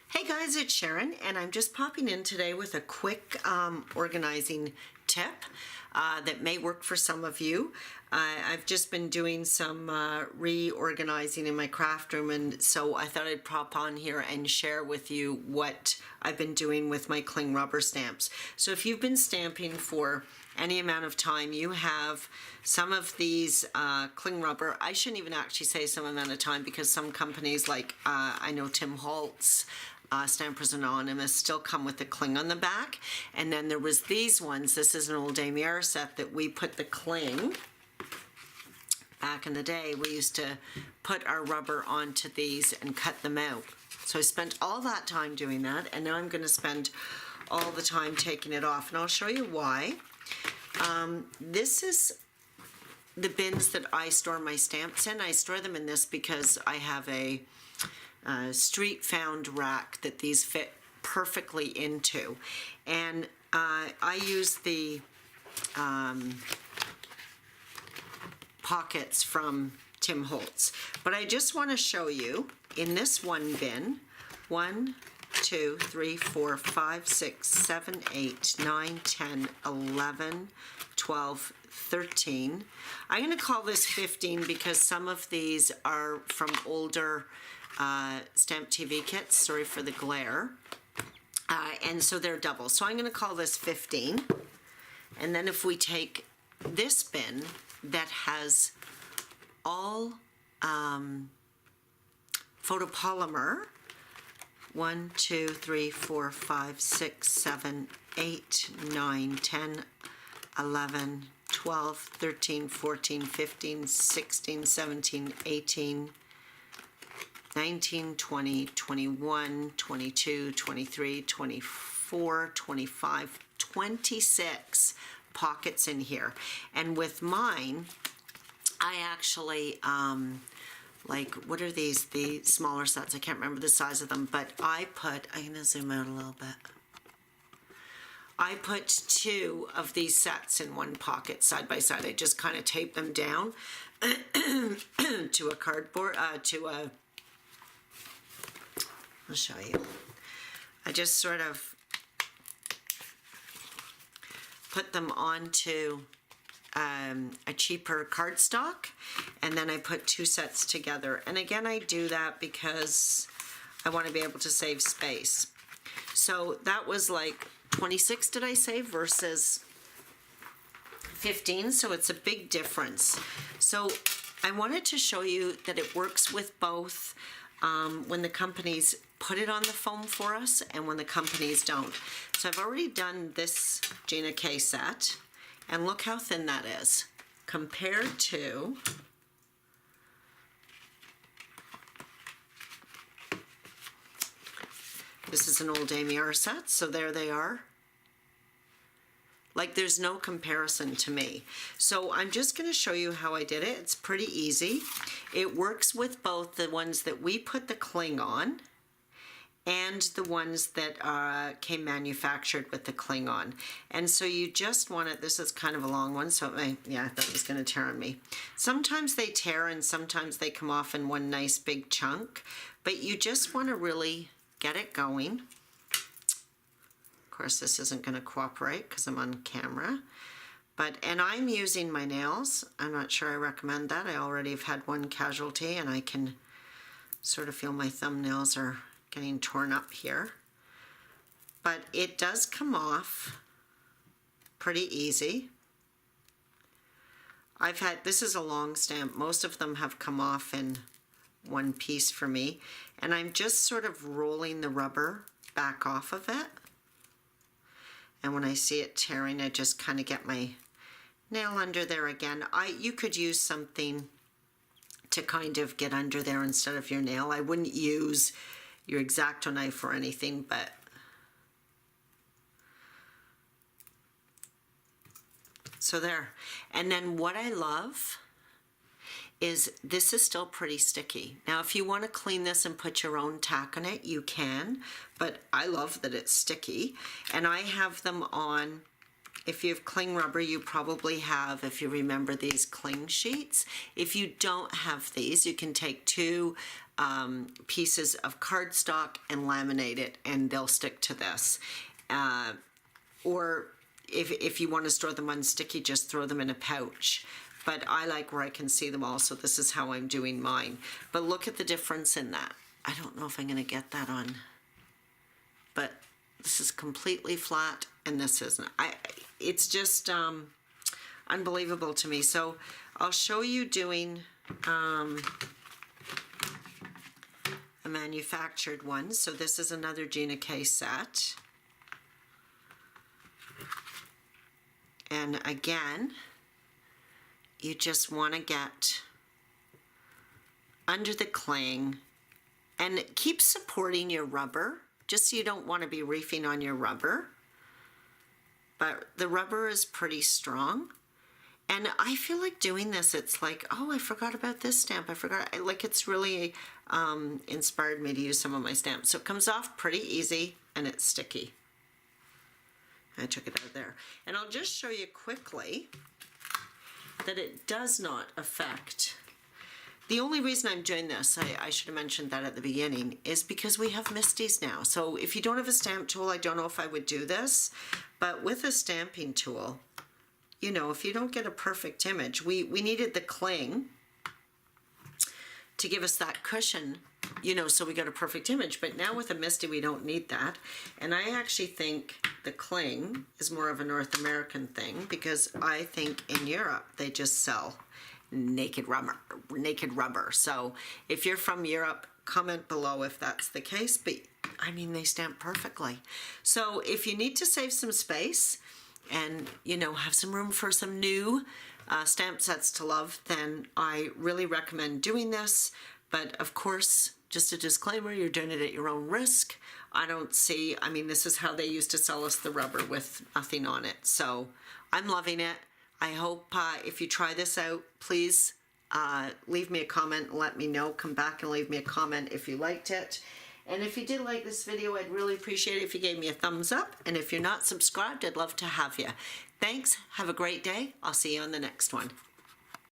Hey guys, it's Sharon, and I'm just popping in today with a quick organizing tip that may work for some of you. I've just been doing some reorganizing in my craft room, and so I thought I'd pop on here and share with you what I've been doing with my cling rubber stamps. So if you've been stamping for any amount of time, you have some of these cling rubber. I shouldn't even actually say some amount of time, because some companies like I know Tim Holtz, Stampers Anonymous, still come with the cling on the back. And then there was these ones. This is an old Damier set that we put the cling. Back in the day, we used to put our rubber onto these and cut them out. So I spent all that time doing that, and now I'm going to spend all the time taking it off, and I'll show you why. This is the bins that I store my stamps in. I store them in this because I have a street found rack that these fit perfectly into, and I use the pockets from Tim Holtz. But I just want to show you in this one bin, 1, 2, 3, 4, 5, 6, 7, 8, 9, 10, 11, 12, 13. I'm going to call this 15 because some of these are from older Stamp TV kits, sorry for the glare, and so they're double. So I'm going to call this 15. And then if we take this bin that has all photopolymer, 1, 2, 3, 4, 5, 6, 7, 8, 9, 10, 11, 12, 13, 14, 15, 16, 17, 18, 19, 20, 21, 22, 23, 24, 25, 26 pockets in here. And with mine, I actually, like, what are these? The smaller sets. I can't remember the size of them, but I'm going to zoom out a little bit. I put 2 of these sets in one pocket side by side. I just kind of tape them down to a cardboard, I'll show you. I just sort of put them onto a cheaper cardstock, and then I put 2 sets together. And again, I do that because I want to be able to save space. So that was like 26, did I say, versus 15, so it's a big difference. So I wanted to show you that it works with both when the companies put it on the foam for us and when the companies don't. So I've already done this Gina K set, and look how thin that is compared to this is an old Damier set, so there they are. Like, there's no comparison to me. So I'm just going to show you how I did it. It's pretty easy. It works with both the ones that we put the cling on and the ones that came manufactured with the cling on. And so you just want it, this is kind of a long one, so yeah, that was going to tear on me. Sometimes they tear and sometimes they come off in one nice big chunk, but you just want to really get it going. Of course, this isn't going to cooperate because I'm on camera, and I'm using my nails. I'm not sure I recommend that. I already have had one casualty, and I can sort of feel my thumbnails are getting torn up here. But it does come off pretty easy. This is a long stamp. Most of them have come off in one piece for me, and I'm just sort of rolling the rubber back off of it. And when I see it tearing, I just kind of get my nail under there again. You could use something to kind of get under there instead of your nail. I wouldn't use your X-Acto knife or anything, but so there. And then what I love is this is still pretty sticky. Now, if you want to clean this and put your own tack on it, you can, but I love that it's sticky. And I have them on, if you have cling rubber, you probably have, if you remember, these cling sheets. If you don't have these, you can take 2 pieces of cardstock and laminate it, and they'll stick to this. Or if you want to store them unsticky, just throw them in a pouch. But I like where I can see them all, so this is how I'm doing mine. But look at the difference in that. I don't know if I'm going to get that on, but this is completely flat and this isn't. It's just unbelievable to me. So I'll show you doing a manufactured one. So this is another Gina K set. And again, you just want to get under the cling and keep supporting your rubber, just so you don't want to be reefing on your rubber. But the rubber is pretty strong. And I feel like doing this, it's like, oh, I forgot about this stamp. I forgot. Like, it's really inspired me to use some of my stamps. So it comes off pretty easy and it's sticky. I took it out there. And I'll just show you quickly that it does not affect. The only reason I'm doing this, I should have mentioned that at the beginning, is because we have Misties now. So if you don't have a stamp tool, I don't know if I would do this, but with a stamping tool, you know, if you don't get a perfect image, we needed the cling to give us that cushion, you know, so we got a perfect image. But now with a Misty, we don't need that. And I actually think the cling is more of a North American thing, because I think in Europe they just sell naked rubber. So if you're from Europe, comment below if that's the case. But I mean, they stamp perfectly. So if you need to save some space and, you know, have some room for some new stamp sets to love, then I really recommend doing this. But of course, just a disclaimer, you're doing it at your own risk. I don't see, I mean, this is how they used to sell us the rubber with nothing on it. So I'm loving it. I hope if you try this out, please leave me a comment and let me know. Come back and leave me a comment if you liked it. And if you did like this video, I'd really appreciate it if you gave me a thumbs up. And if you're not subscribed, I'd love to have you. Thanks. Have a great day. I'll see you on the next one.